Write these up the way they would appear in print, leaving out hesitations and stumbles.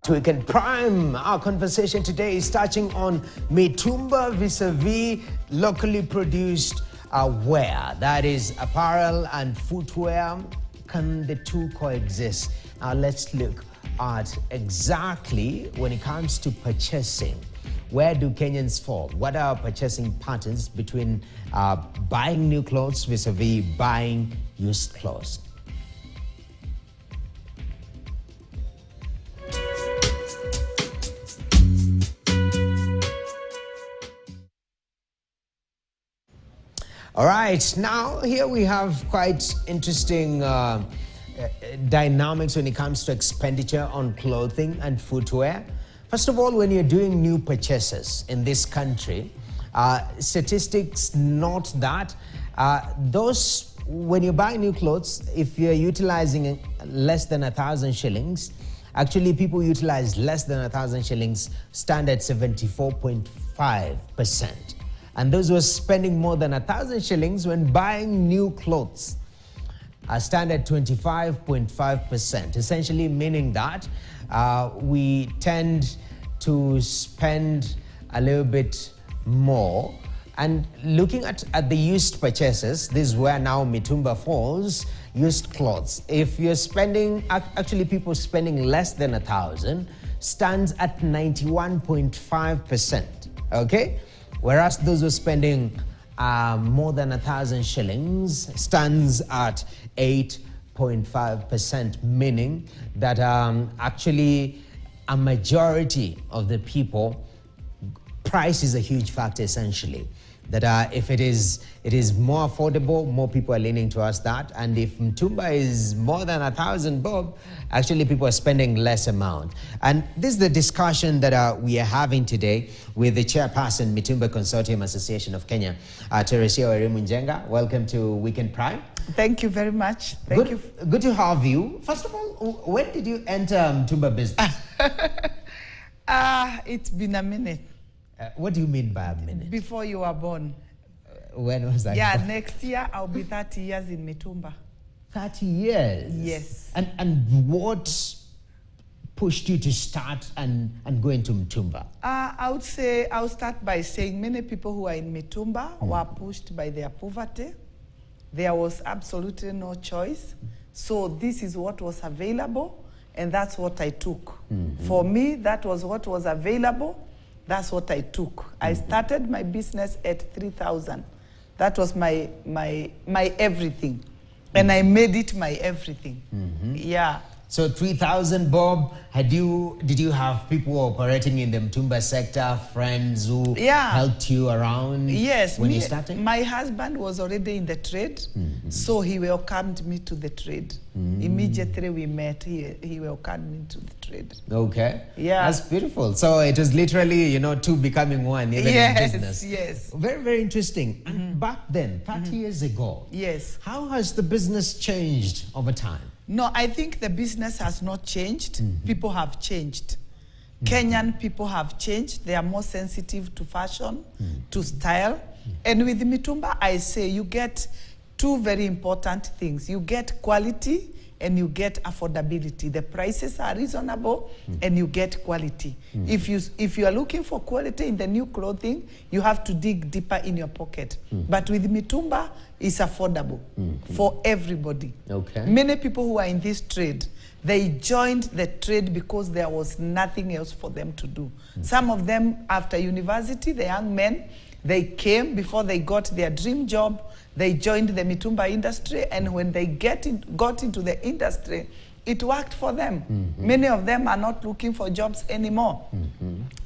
Weekend Prime. Our conversation today is touching on Mituma vis-a-vis locally produced wear. That is apparel and footwear. Can the two coexist? Now let's look at exactly when it comes to purchasing. Where do Kenyans fall? What are purchasing patterns between buying new clothes vis-a-vis buying used clothes? All right, now here we have quite interesting dynamics when it comes to expenditure on clothing and footwear. First of all, when you're doing new purchases in this country, statistics note that when you buy new clothes, if you're utilizing less than 1,000 shillings, actually people utilize less than 1,000 shillings stand at 74.5%. And those who are spending more than 1,000 shillings when buying new clothes stand at 25.5%, essentially meaning that we tend to spend a little bit more. And looking at the used purchases, this is where now Mituma falls, used clothes. If you're spending, actually people spending less than 1,000 stands at 91.5%, okay? Whereas those who are spending more than 1,000 shillings stands at 8.5%, meaning that actually a majority of the people, price is a huge factor essentially. That if it is more affordable, more people are leaning towards that. And if Mituma is more than 1,000 bob, actually people are spending less amount. And this is the discussion that we are having today with the chairperson, Mituma Consortium Association of Kenya, Teresia Werimunjenga. Welcome to Weekend Prime. Thank you very much. Thank you. Good to have you. First of all, when did you enter Mituma business? It's been a minute. What do you mean by a minute? Before you were born. When was that? Yeah, next year I'll be 30 years in Mituma. 30 years? Yes. And what pushed you to start and go into Mituma? I would say, I'll start by saying many people who are in Mituma were pushed by their poverty. There was absolutely no choice. So this is what was available, and that's what I took. For me, that was what was available. That's what I took. I started my business at 3,000. That was my everything. And I made it my everything. Yeah. So 3,000 bob, did you have people operating in the Mituma sector, friends who helped you around? Yes, when you started? My husband was already in the trade, so he welcomed me to the trade. Immediately we met, he welcomed me to the trade. Okay. Yeah. That's beautiful. So it was literally, two becoming one, even in business. Yes. Very, very interesting. And back then, 30 years ago, yes, how has the business changed over time? No, I think the business has not changed. People have changed. Kenyan people have changed. They are more sensitive to fashion, to style. And with Mituma, I say you get two very important things. You get quality and you get affordability. The prices are reasonable and you get quality. If you are looking for quality in the new clothing, you have to dig deeper in your pocket. But with Mituma, it's affordable for everybody. Okay. Many people who are in this trade, they joined the trade because there was nothing else for them to do. Some of them, after university, the young men, they came before they got their dream job. They joined the Mituma industry, and when they got into the industry, it worked for them. Many of them are not looking for jobs anymore.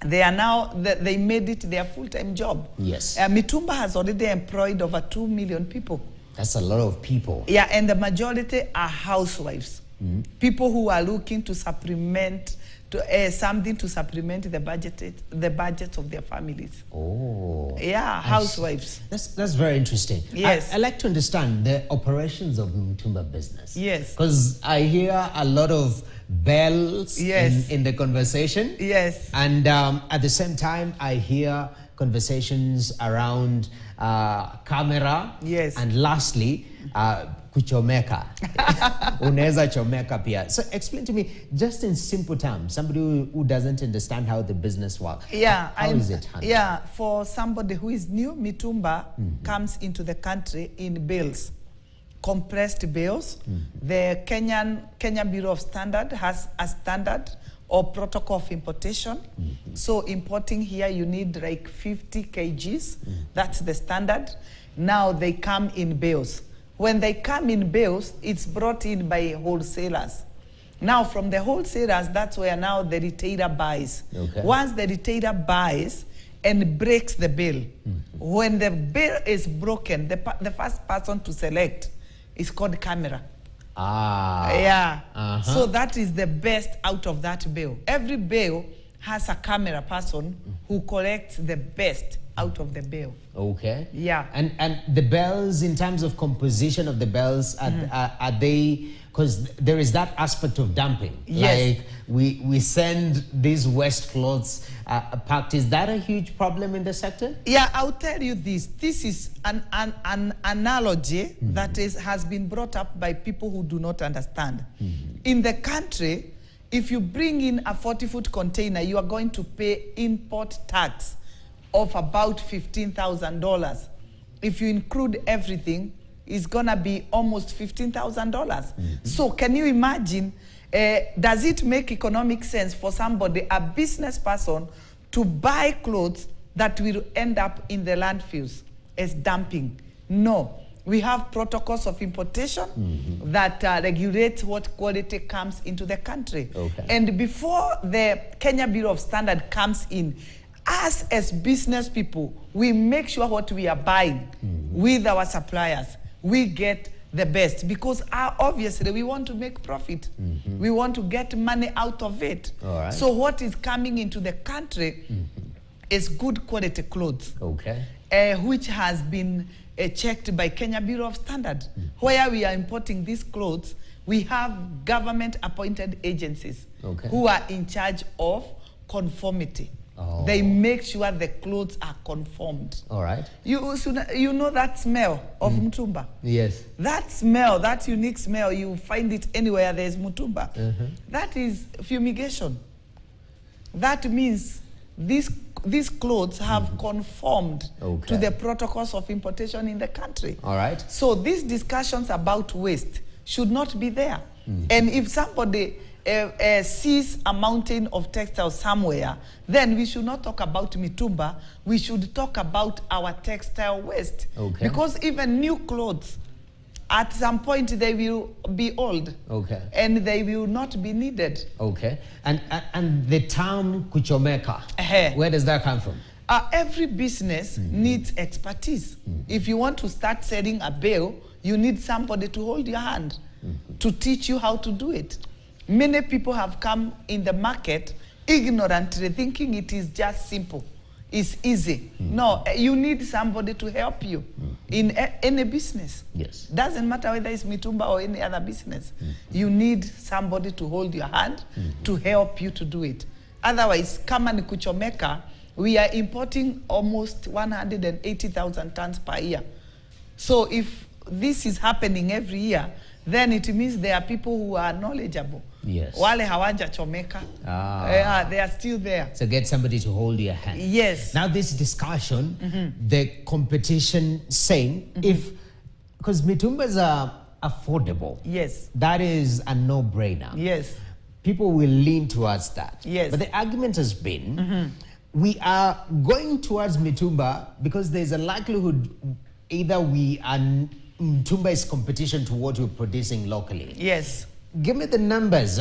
They are now, they made it their full-time job. Yes. Mituma has already employed over 2 million people. That's a lot of people. Yeah, and the majority are housewives. People who are looking to supplement, something to supplement the budget of their families. Oh. Yeah, housewives. That's very interesting. Yes. I like to understand the operations of Mituma business. Yes. Because I hear a lot of bells in the conversation. Yes. And at the same time, I hear conversations around camera. Yes. And lastly, kuchomeka. Unaweza chomeka pia. So explain to me, just in simple terms, somebody who doesn't understand how the business works. Yeah, how is it handled? Yeah, for somebody who is new, Mituma comes into the country in bales, compressed bales. The Kenya Bureau of Standard has a standard or protocol of importation. So importing here, you need like 50 kgs. That's the standard. Now they come in bales. When they come in bales, it's brought in by wholesalers. Now from the wholesalers, that's where now the retailer buys. Okay. Once the retailer buys and breaks the bale, when the bale is broken, the first person to select is called camera. Ah. Yeah. So that is the best out of that bale. Every bale has a camera person who collects the best out of the bale. Okay. Yeah. And the bells, in terms of composition of the bells, are they, because there is that aspect of dumping. Yes. Like we send these waste clothes packed. Is that a huge problem in the sector? Yeah, I'll tell you this. This is an analogy that has been brought up by people who do not understand. In the country, if you bring in a 40-foot container, you are going to pay import tax of about $15,000. If you include everything, it's gonna be almost $15,000. So can you imagine, does it make economic sense for somebody, a business person, to buy clothes that will end up in the landfills as dumping? No. We have protocols of importation that regulate what quality comes into the country. Okay. And before the Kenya Bureau of Standard comes in, us as business people, we make sure what we are buying with our suppliers, we get the best, because obviously we want to make profit. We want to get money out of it. All right. So what is coming into the country is good quality clothes, Okay. which has been checked by Kenya Bureau of Standard. Where we are importing these clothes, we have government appointed agencies who are in charge of conformity. They make sure the clothes are conformed. All right. You know that smell of mutumba? Yes. That smell, that unique smell, you find it anywhere there's mutumba. That is fumigation. That means these clothes have conformed to the protocols of importation in the country. All right. So these discussions about waste should not be there. And if somebody sees a mountain of textiles somewhere, then we should not talk about mitumba. We should talk about our textile waste. Okay. Because even new clothes, at some point they will be old. Okay. And they will not be needed. Okay. And the term kuchomeka, where does that come from? Every business needs expertise. If you want to start selling a bale, you need somebody to hold your hand, to teach you how to do it. Many people have come in the market ignorantly, thinking it is just simple, it's easy. No, you need somebody to help you in any business. Yes. Doesn't matter whether it's mitumba or any other business. You need somebody to hold your hand to help you to do it. Otherwise, kama ni kuchomeka, we are importing almost 180,000 tons per year. So if this is happening every year, then it means there are people who are knowledgeable. Yes. Wale hawaja chomeka. They are still there. So get somebody to hold your hand. Yes. Now this discussion, the competition saying, if, because mitumbas are affordable. Yes. That is a no-brainer. Yes. People will lean towards that. Yes. But the argument has been, we are going towards mitumba because there's a likelihood either mitumba is competition to what we're producing locally. Yes. Give me the numbers.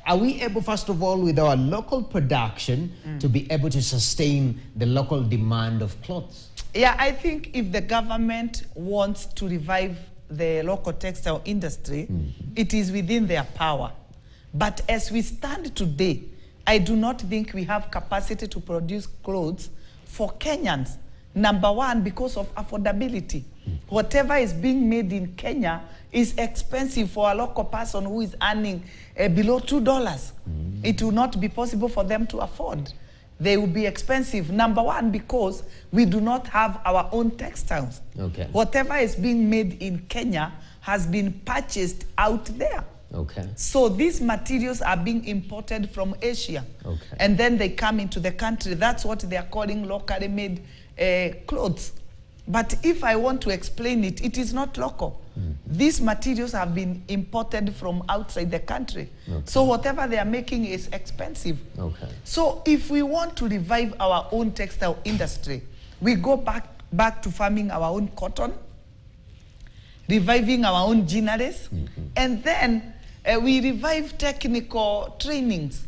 Are we able, first of all, with our local production, to be able to sustain the local demand of clothes? Yeah, I think if the government wants to revive the local textile industry, it is within their power. But as we stand today, I do not think we have capacity to produce clothes for Kenyans. Number one, because of affordability. Whatever is being made in Kenya is expensive for a local person who is earning below $2. It will not be possible for them to afford. They will be expensive. Number one, because we do not have our own textiles. Okay. Whatever is being made in Kenya has been purchased out there. Okay. So these materials are being imported from Asia. Okay. And then they come into the country. That's what they are calling locally made clothes. But if I want to explain it, it is not local. These materials have been imported from outside the country. Okay. So whatever they are making is expensive. Okay. So if we want to revive our own textile industry, we go back to farming our own cotton, reviving our own ginneries, and then we revive technical trainings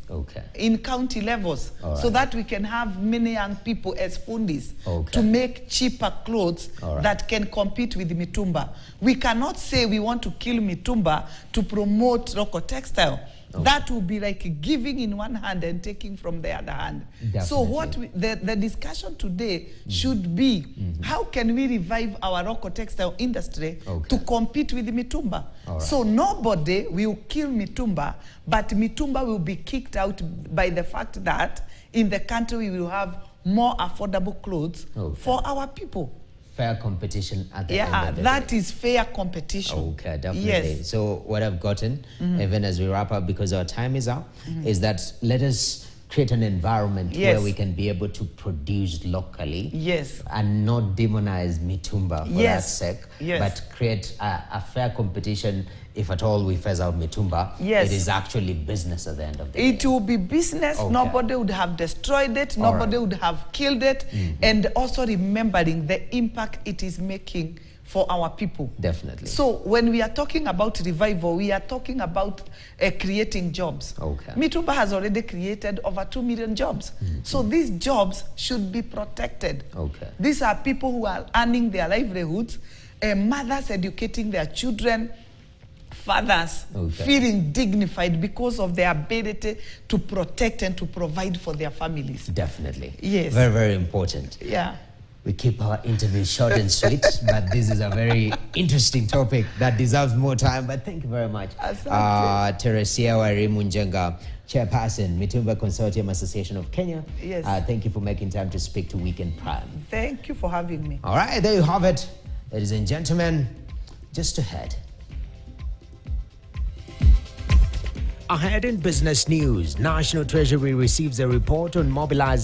in county levels, so that we can have many young people as fundis to make cheaper clothes that can compete with Mituma. We cannot say we want to kill Mituma to promote local textile. That will be like giving in one hand and taking from the other hand. Definitely. So what the discussion today should be, how can we revive our local textile industry to compete with Mituma? So nobody will kill Mituma, but Mituma will be kicked out by the fact that in the country we will have more affordable clothes for our people. Fair competition at the end of the that day. is fair competition. Okay, definitely. Yes. So what I've gotten, even as we wrap up, because our time is up, is that let us create an environment where we can be able to produce locally and not demonize Mituma for that sake, but create a fair competition. If at all we phase out Mituma, it is actually business at the end of the day. It will be business. Nobody would have destroyed it. Nobody would have killed it. And also remembering the impact it is making for our people. Definitely. So when we are talking about revival, we are talking about creating jobs. Mituma has already created over 2 million jobs. So these jobs should be protected. These are people who are earning their livelihoods, mothers educating their children, fathers feeling dignified because of their ability to protect and to provide for their families. Definitely. Yes. Very, very important. Yeah. We keep our interview short and sweet, but this is a very interesting topic that deserves more time. But thank you very much. Teresia Warimunjenga, Chairperson, Mituma Consortium Association of Kenya. Yes. Thank you for making time to speak to Weekend Prime. Thank you for having me. All right, there you have it. Ladies and gentlemen, just ahead. Ahead in business news, National Treasury receives a report on mobilizing